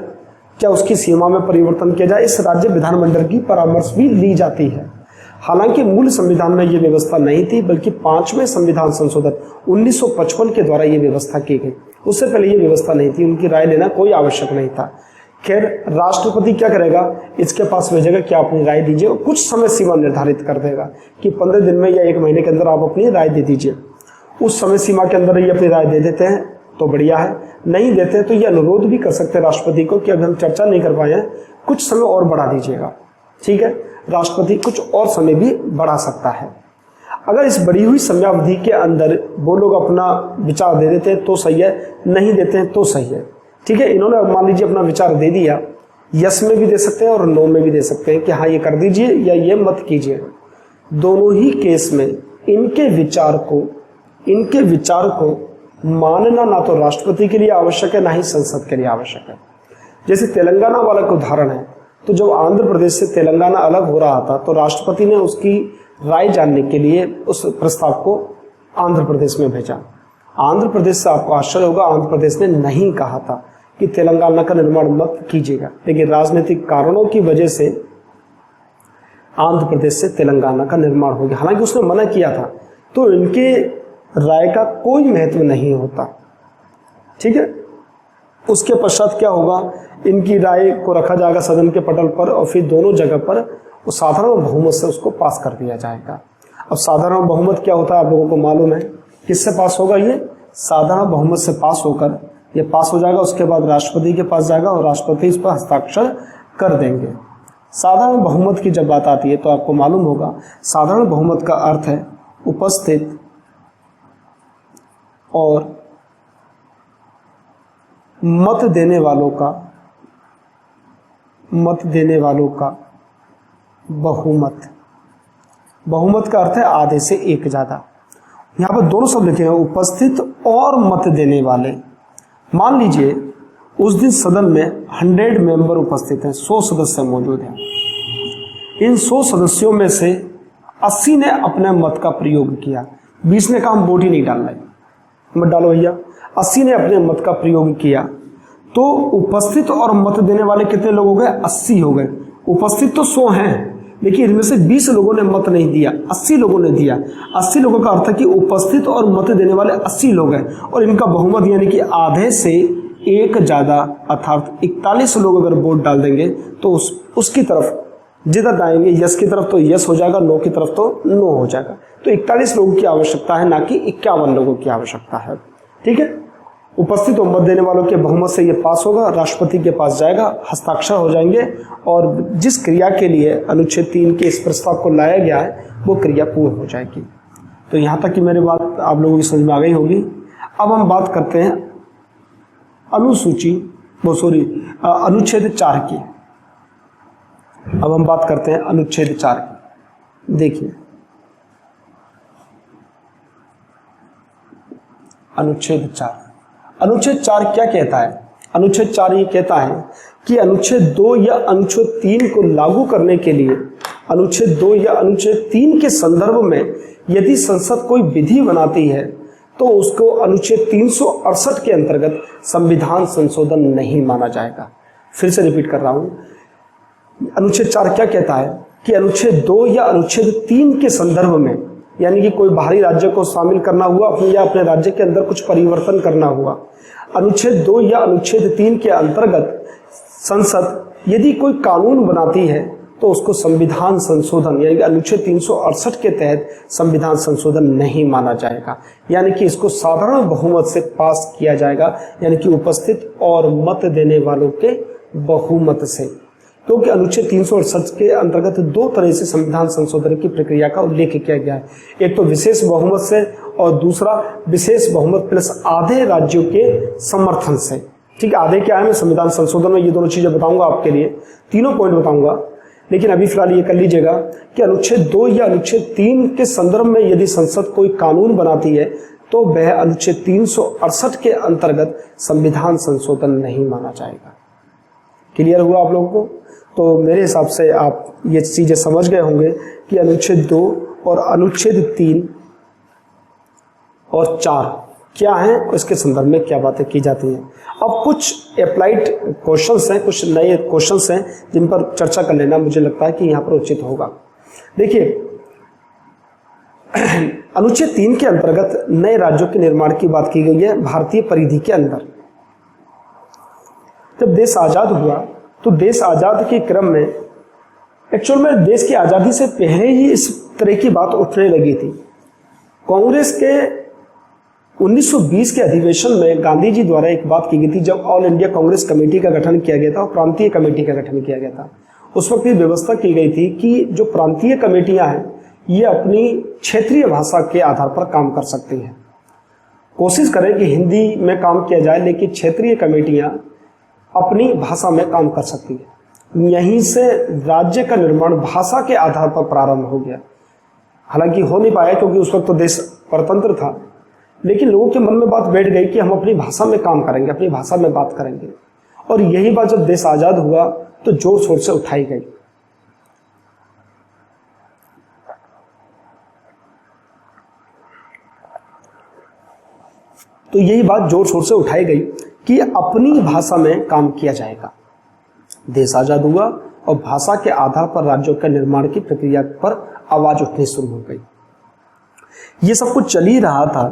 क्या उसकी सीमा में परिवर्तन किया जाए, इस राज्य विधानमंडल की परामर्श भी ली जाती है। हालांकि मूल संविधान में यह व्यवस्था नहीं थी, बल्कि 5वें संविधान संशोधन 1955 के द्वारा यह व्यवस्था की गई। उससे पहले यह व्यवस्था नहीं थी, उनकी राय लेना कोई आवश्यक नहीं था। खैर, राष्ट्रपति क्या करेगा, इसके पास भेजेगा कि आप अपनी राय दीजिए, और कुछ समय सीमा निर्धारित कर देगा कि 15 दिन में या 1 महीने के अंदर आप अपनी राय दे दीजिए। उस समय सीमा के अंदर ये अपनी राय दे देते हैं तो बढ़िया है, नहीं देते हैं तो ये अनुरोध भी कर सकते हैं राष्ट्रपति को कि अभी हम चर्चा नहीं कर पाए हैं, कुछ समय और बढ़ा दीजिएगा। ठीक है, राष्ट्रपति कुछ और समय भी बढ़ा सकता है। अगर इस बढ़ी हुई समयावधि के अंदर वो लोग अपना विचार दे देते हैं तो सही है, नहीं देते हैं तो सही है। ठीक है, इन्होंने मान लीजिए अपना विचार दे दिया, यस में भी दे सकते हैं और नो में भी दे सकते हैं कि हाँ ये कर दीजिए या ये मत कीजिए। दोनों ही केस में इनके विचार को मानना ना तो राष्ट्रपति के लिए आवश्यक है, ना ही संसद के लिए आवश्यक है। जैसे तेलंगाना वाला का उदाहरण है, तो जब आंध्र प्रदेश से तेलंगाना अलग हो रहा था तो राष्ट्रपति ने उसकी राय जानने के लिए उस प्रस्ताव को आंध्र प्रदेश में भेजा। आंध्र प्रदेश से आपको आश्चर्य होगा, आंध्र प्रदेश ने नहीं कहा था कि तेलंगाना का निर्माण मत कीजिएगा, लेकिन राजनीतिक कारणों की वजह से आंध्र प्रदेश से तेलंगाना का निर्माण हो गया। हालांकि उसने मना किया था, तो इनके राय का कोई महत्व नहीं होता। ठीक है, उसके पश्चात क्या होगा, इनकी राय को रखा जाएगा सदन के पटल पर और फिर दोनों जगह पर साधारण बहुमत से उसको पास कर दिया जाएगा। अब साधारण बहुमत क्या होता है आप लोगों को मालूम है, किससे पास होगा, ये साधारण बहुमत से पास होकर ये पास हो जाएगा। उसके बाद राष्ट्रपति के पास जाएगा और राष्ट्रपति इस पर हस्ताक्षर कर देंगे। साधारण बहुमत की जब बात आती है तो आपको मालूम होगा साधारण बहुमत का अर्थ है उपस्थित और मत देने वालों का बहुमत। बहुमत का अर्थ है आधे से एक ज्यादा। यहां पर दोनों शब्द लिखे हैं, उपस्थित और मत देने वाले। मान लीजिए उस दिन सदन में 100 मेंबर उपस्थित हैं, 100 सदस्य मौजूद हैं। इन 100 सदस्यों में से 80 ने अपने मत का प्रयोग किया, 20 ने कहा हम वोट ही नहीं डाल रहे, मत डालो भैया। 80 ने अपने मत का प्रयोग किया, तो उपस्थित और मत देने वाले कितने लोग हो गए, 80 हो गए। उपस्थित तो 100 हैं, लेकिन इनमें से 20 लोगों ने मत नहीं दिया, 80 लोगों ने दिया। 80 लोगों का अर्थ है कि उपस्थित और मत देने वाले 80 लोग हैं, और इनका बहुमत यानी कि आधे से एक ज्यादा अर्थात 41 लोग अगर वोट डाल देंगे तो उसकी तरफ जिधर जाएंगे यस की तरफ तो यस हो जाएगा, नो की तरफ तो नो हो जाएगा। तो 41 लोगों की आवश्यकता है, ना कि 51 लोगों की आवश्यकता है। ठीक है, उपस्थित और मत देने वालों के बहुमत से ये पास होगा, राष्ट्रपति के पास जाएगा, हस्ताक्षर हो जाएंगे और जिस क्रिया के लिए अनुच्छेद 3 के इस प्रस्ताव को लाया गया है वो क्रिया पूर्ण हो जाएगी। तो यहाँ तक कि मेरी बात आप लोगों की समझ में आ गई होगी। अब हम बात करते हैं अनुच्छेद 4 की। अब हम बात करते हैं अनुच्छेद 4 की। देखिए अनुच्छेद 4 क्या कहता है। अनुच्छेद 4 ये कहता है कि अनुच्छेद 2 या अनुच्छेद 3 को लागू करने के लिए अनुच्छेद 2 या अनुच्छेद 3 के संदर्भ में यदि संसद कोई विधि बनाती है तो उसको अनुच्छेद 368 के अंतर्गत संविधान संशोधन नहीं माना जाएगा। फिर से रिपीट कर रहा हूं, अनुच्छेद 4 क्या कहता है कि अनुच्छेद 2 या अनुच्छेद 3 के संदर्भ में, यानी कि कोई बाहरी राज्य को शामिल करना हुआ या अपने राज्य के अंदर कुछ परिवर्तन करना हुआ, अनुच्छेद 2 या अनुच्छेद 3 के अंतर्गत संसद यदि कोई कानून बनाती है तो उसको संविधान संशोधन यानी कि अनुच्छेद 368 के तहत संविधान संशोधन नहीं माना जाएगा, यानी कि इसको साधारण बहुमत से पास किया जाएगा, यानी कि उपस्थित और मत देने वालों के बहुमत से। क्योंकि अनुच्छेद 368 के अंतर्गत 2 तरह से संविधान संशोधन की प्रक्रिया का उल्लेख किया गया है, एक तो विशेष बहुमत से और दूसरा विशेष बहुमत प्लस आधे राज्यों के समर्थन से। ठीक है, आधे क्या है मैं संविधान संशोधन में ये दोनों चीजें बताऊंगा आपके लिए, तीनों पॉइंट बताऊंगा, लेकिन अभी फिलहाल ये कर लीजिएगा कि अनुच्छेद 2 या अनुच्छेद 3 के संदर्भ में यदि संसद कोई कानून बनाती है तो वह अनुच्छेद 368 के अंतर्गत संविधान संशोधन नहीं माना जाएगा। क्लियर हुआ आप लोगों को? तो मेरे हिसाब से आप ये चीजें समझ गए होंगे कि अनुच्छेद 2 और अनुच्छेद 3 और 4 क्या है, इसके संदर्भ में क्या बातें की जाती हैं। अब कुछ अप्लाइड क्वेश्चंस हैं, कुछ नए क्वेश्चंस हैं जिन पर चर्चा कर लेना मुझे लगता है कि यहाँ पर उचित होगा। देखिए, अनुच्छेद 3 के अंतर्गत नए राज्यों के निर्माण की बात की गई है भारतीय परिधि के अंदर। जब देश आजाद हुआ तो देश आजाद के क्रम में एक्चुअल में देश की आजादी से पहले ही इस तरह की बात उठने लगी थी। कांग्रेस के 1920 के अधिवेशन में गांधी जी द्वारा एक बात की गई थी, जब ऑल इंडिया कांग्रेस कमेटी का गठन किया गया था और प्रांतीय कमेटी का गठन किया गया था। उस वक्त ये व्यवस्था की गई थी कि जो प्रांतीय कमेटियां हैं ये अपनी क्षेत्रीय भाषा के आधार पर काम कर सकती हैं। कोशिश करें कि हिंदी में काम किया जाए, लेकिन क्षेत्रीय कमेटियां अपनी भाषा में काम कर सकती है। यहीं से राज्य का निर्माण भाषा के आधार पर प्रारंभ हो गया। हालांकि हो नहीं पाया क्योंकि उस वक्त तो देश परतंत्र था, लेकिन लोगों के मन में बात बैठ गई कि हम अपनी भाषा में काम करेंगे, अपनी भाषा में बात करेंगे। और यही बात जब देश आजाद हुआ तो जोर शोर से उठाई गई। तो यही बात जोर शोर से उठाई गई कि अपनी भाषा में काम किया जाएगा। देश आजाद हुआ और भाषा के आधार पर राज्यों के निर्माण की प्रक्रिया पर आवाज उठनी शुरू हो गई। ये सब कुछ चल ही रहा था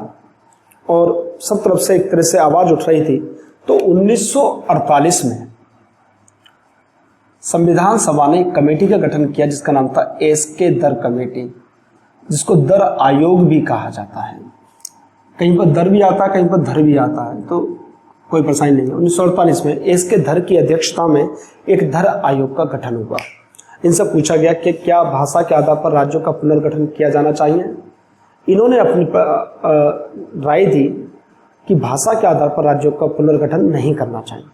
और सब तरफ से एक तरह से आवाज उठ रही थी। तो 1948 में संविधान सभा ने एक कमेटी का गठन किया जिसका नाम था एसके दर कमेटी, जिसको दर आयोग भी कहा जाता है। कहीं पर दर भी आता है, कहीं पर धर भी आता है, तो कोई परेशानी नहीं है। 1948 में एसके धर की अध्यक्षता में एक धर आयोग का गठन हुआ। इनसे पूछा गया कि क्या भाषा के आधार पर राज्यों का पुनर्गठन किया जाना चाहिए। इन्होंने अपनी राय दी कि भाषा के आधार पर राज्यों का पुनर्गठन नहीं करना चाहिए।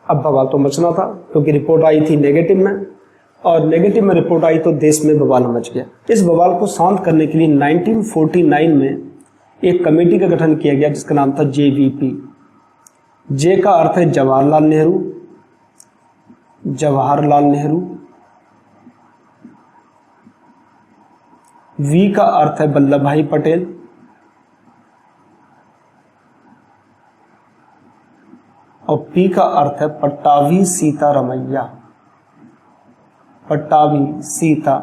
अब बवाल तो मचना था क्योंकि रिपोर्ट आई थी नेगेटिव में, और नेगेटिव में रिपोर्ट आई तो देश में बवाल मच गया। इस बवाल को शांत करने के लिए 1949 में एक कमेटी का गठन किया गया जिसका नाम था जेवीपी। जे का अर्थ है जवाहरलाल नेहरू, जवाहरलाल नेहरू। वी का अर्थ है वल्लभ भाई पटेल, और पी का अर्थ है पट्टाभी सीतारमैया, पट्टाभी सीता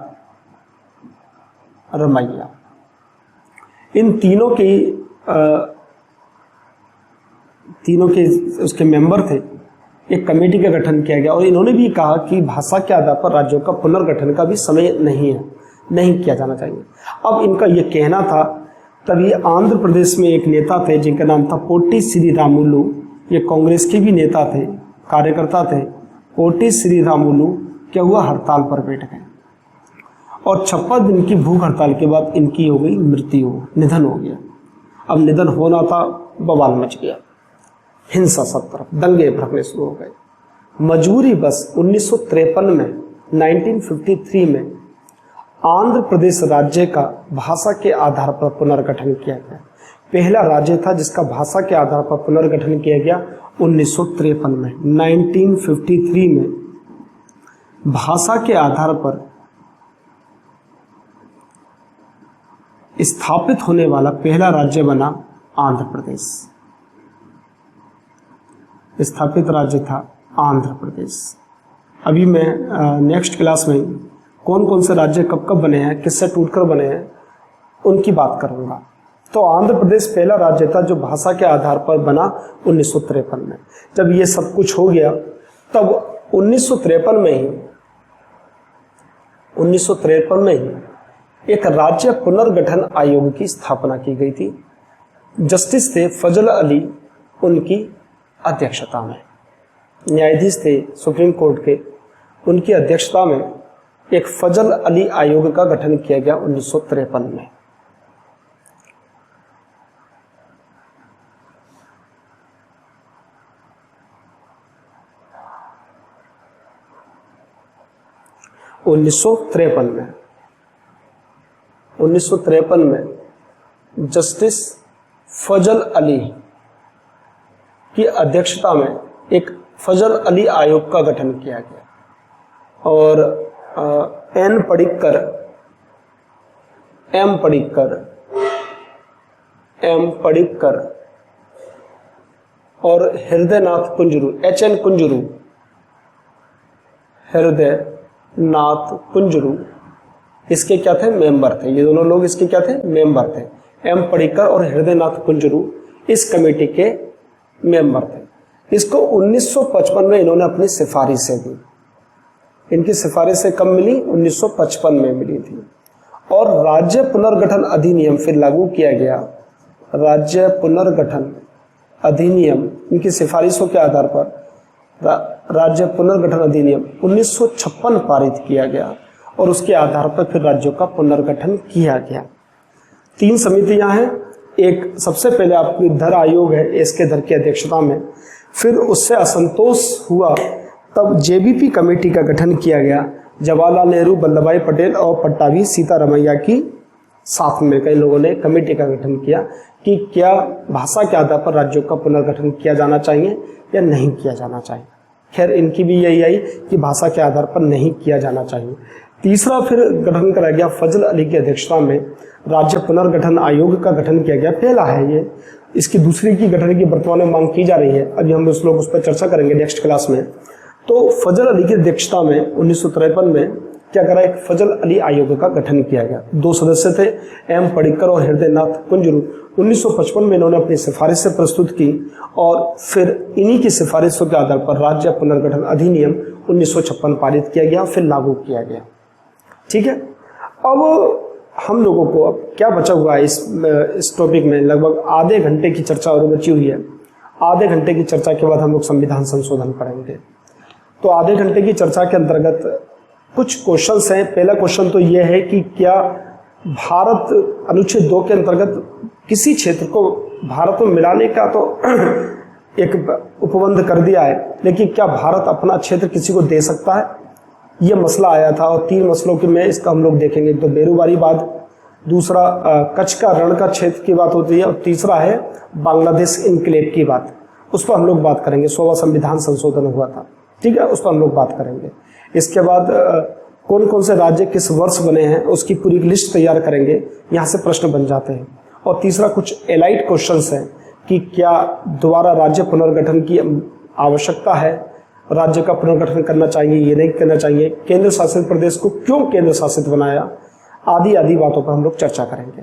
रमैया। इन तीनों के उसके मेंबर थे। एक कमेटी का गठन किया गया और इन्होंने भी कहा कि भाषा के आधार पर राज्यों का पुनर्गठन का भी समय नहीं है, नहीं किया जाना चाहिए। अब इनका यह कहना था। तभी आंध्र प्रदेश में एक नेता थे जिनका नाम था पोटी श्रीरामुलु। ये कांग्रेस के भी नेता थे, कार्यकर्ता थे। पोटी श्रीरामुलु क्या हुआ, हड़ताल पर बैठ गए और 56 दिन की भूख हड़ताल के बाद इनकी हो गई मृत्यु, निधन हो गया। अब निधन होना था, बवाल मच गया, हिंसा सब तरफ, दंगे भड़कने शुरू हो गए। मजबूरी बस 1953 में 1953 में आंध्र प्रदेश राज्य का भाषा के आधार पर पुनर्गठन किया गया। पहला राज्य था जिसका भाषा के आधार पर पुनर्गठन किया गया 1953 में। 1953 में भाषा के आधार पर स्थापित होने वाला पहला राज्य बना आंध्र प्रदेश। स्थापित राज्य था आंध्र प्रदेश। अभी मैं नेक्स्ट क्लास में कौन कौन से राज्य कब कब बने हैं, किससे टूटकर बने हैं, उनकी बात करूंगा। तो आंध्र प्रदेश पहला राज्य था जो भाषा के आधार पर बना 1953 में। जब ये सब कुछ हो गया तब 1953 में ही एक राज्य पुनर्गठन आयोग की स्थापना की गई थी। जस्टिस थे फजल अली उनकी अध्यक्षता में, न्यायाधीश थे सुप्रीम कोर्ट के, उनकी अध्यक्षता में एक फजल अली आयोग का गठन किया गया 1953 में। में 1953 में जस्टिस फजल अली की अध्यक्षता में एक फजल अली आयोग का गठन किया गया और एम पडिक्कर एम पडिक्कर और हृदयनाथ कुंजरू, HN कुंजरू, हृदयनाथ कुंजरू इसके क्या थे? मेंबर थे। ये दोनों लोग इसके क्या थे? मेंबर थे। एम पडिक्कर और हृदयनाथ कुंजरू इस कमेटी के मेंबर थे। इसको 1955 में इन्होंने अपनी सिफारिशें दी। इनकी सिफारिशें कब मिली? 1955 में मिली थी। और राज्य पुनर्गठन अधिनियम फिर लागू किया गया। राज्य पुनर्गठन अधिनियम इनकी सिफारिशों के आधार पर राज्य पुनर्गठन अधिनियम 1956 पारित किया गया और उसके आधार पर फिर राज्यों का पुनर्गठन किया गया। 3 समितियां हैं। एक सबसे पहले आपकी धर आयोग है, एस के धर की अध्यक्षता में। फिर उससे असंतोष हुआ तब जेबीपी कमेटी का गठन किया गया। जवाहरलाल नेहरू, वल्लभ भाई पटेल और पट्टाभी सीतारमैया की साथ में कई लोगों ने कमेटी का गठन किया कि क्या भाषा के आधार पर राज्यों का पुनर्गठन किया जाना चाहिए या नहीं किया जाना चाहिए। खैर इनकी भी यही आई कि भाषा के आधार पर नहीं किया जाना चाहिए। तीसरा फिर गठन करा गया फजल अली की अध्यक्षता में, राज्य पुनर्गठन आयोग का गठन किया गया। पहला है ये, इसकी दूसरी की गठन की वर्तमान में मांग की जा रही है। अभी हम उस पर चर्चा करेंगे नेक्स्ट क्लास में। तो फजल अली की अध्यक्षता में 1953 में क्या करा? एक फजल अली आयोग का गठन किया गया। 2 सदस्य थे, एम पडिक्कर और हृदयनाथ कुंजरू। 1955 में इन्होंने अपनी सिफारिशें प्रस्तुत की और फिर इन्हीं की सिफारिशों के आधार पर राज्य पुनर्गठन अधिनियम 1956 पारित किया गया, फिर लागू किया गया। ठीक है। अब हम लोगों को अब क्या बचा हुआ है इस टॉपिक में? लगभग आधे घंटे की चर्चा और बची हुई है। आधे घंटे की चर्चा के बाद हम लोग संविधान संशोधन पढ़ेंगे। तो आधे घंटे की चर्चा के अंतर्गत कुछ क्वेश्चंस हैं। पहला क्वेश्चन तो यह है कि क्या भारत अनुच्छेद 2 के अंतर्गत किसी क्षेत्र को भारत में मिलाने का तो एक उपबंध कर दिया है, लेकिन क्या भारत अपना क्षेत्र किसी को दे सकता है? यह मसला आया था और 3 मसलों के में इसका हम लोग देखेंगे। तो बेरूबारी बात, दूसरा कच्छ का रण का क्षेत्र की बात होती है और तीसरा है बांग्लादेश इनक्लेव की बात। उस पर हम लोग बात करेंगे। 100वां संविधान संशोधन हुआ था, ठीक है, उस पर हम लोग बात करेंगे। इसके बाद कौन कौन से राज्य किस वर्ष बने हैं उसकी पूरी लिस्ट तैयार करेंगे। यहाँ से प्रश्न बन जाते हैं। और तीसरा कुछ एलाइट क्वेश्चंस हैं कि क्या दोबारा राज्य पुनर्गठन की आवश्यकता है, राज्य का पुनर्गठन करना चाहिए, ये नहीं करना चाहिए, केंद्र शासित प्रदेश को क्यों केंद्र शासित बनाया, आदि आदि बातों पर हम लोग चर्चा करेंगे।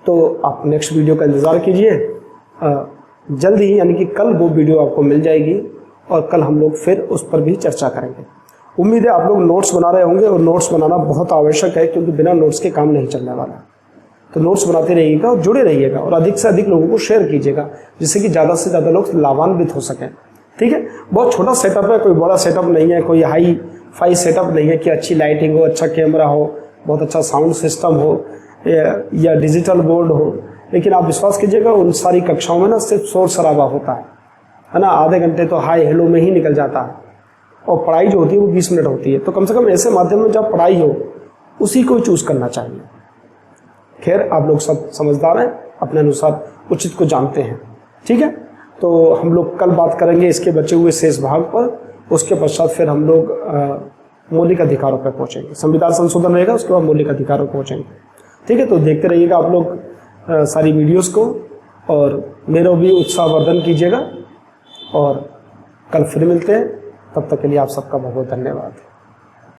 तो आप नेक्स्ट वीडियो का इंतज़ार कीजिए। जल्द ही यानी कि कल वो वीडियो आपको मिल जाएगी और कल हम लोग फिर उस पर भी चर्चा करेंगे। उम्मीद है आप लोग नोट्स बना रहे होंगे और नोट्स बनाना बहुत आवश्यक है, क्योंकि बिना नोट्स के काम नहीं चलने वाला। तो नोट्स बनाते रहिएगा और जुड़े रहिएगा और अधिक से अधिक लोगों को शेयर कीजिएगा, जिससे कि ज़्यादा से ज़्यादा लोग लाभान्वित हो सकें। ठीक है। बहुत छोटा सेटअप है, कोई बड़ा सेटअप नहीं है, कोई हाई फाई सेटअप नहीं है कि अच्छी लाइटिंग हो, अच्छा कैमरा हो, बहुत अच्छा साउंड सिस्टम हो या डिजिटल बोर्ड हो। लेकिन आप विश्वास कीजिएगा उन सारी कक्षाओं में ना सिर्फ शोर शराबा होता है ना। आधे घंटे तो हाई हेलो में ही निकल जाता है और पढ़ाई जो होती है वो 20 मिनट होती है। तो कम से कम ऐसे माध्यम में जब पढ़ाई हो उसी को चूज करना चाहिए। खैर आप लोग सब समझदार हैं, अपने अनुसार उचित को जानते हैं। ठीक है। तो हम लोग कल बात करेंगे इसके बचे हुए शेष भाग पर। उसके पश्चात फिर हम लोग मौलिक अधिकारों पर पहुंचेंगे। संविधान संशोधन रहेगा, उसके बाद मौलिक अधिकारों पर पहुंचेंगे। ठीक है। तो देखते रहिएगा आप लोग सारी वीडियोस को और मेरा भी उत्साहवर्धन कीजिएगा और कल फिर मिलते हैं। तब तक के लिए आप सबका बहुत बहुत धन्यवाद।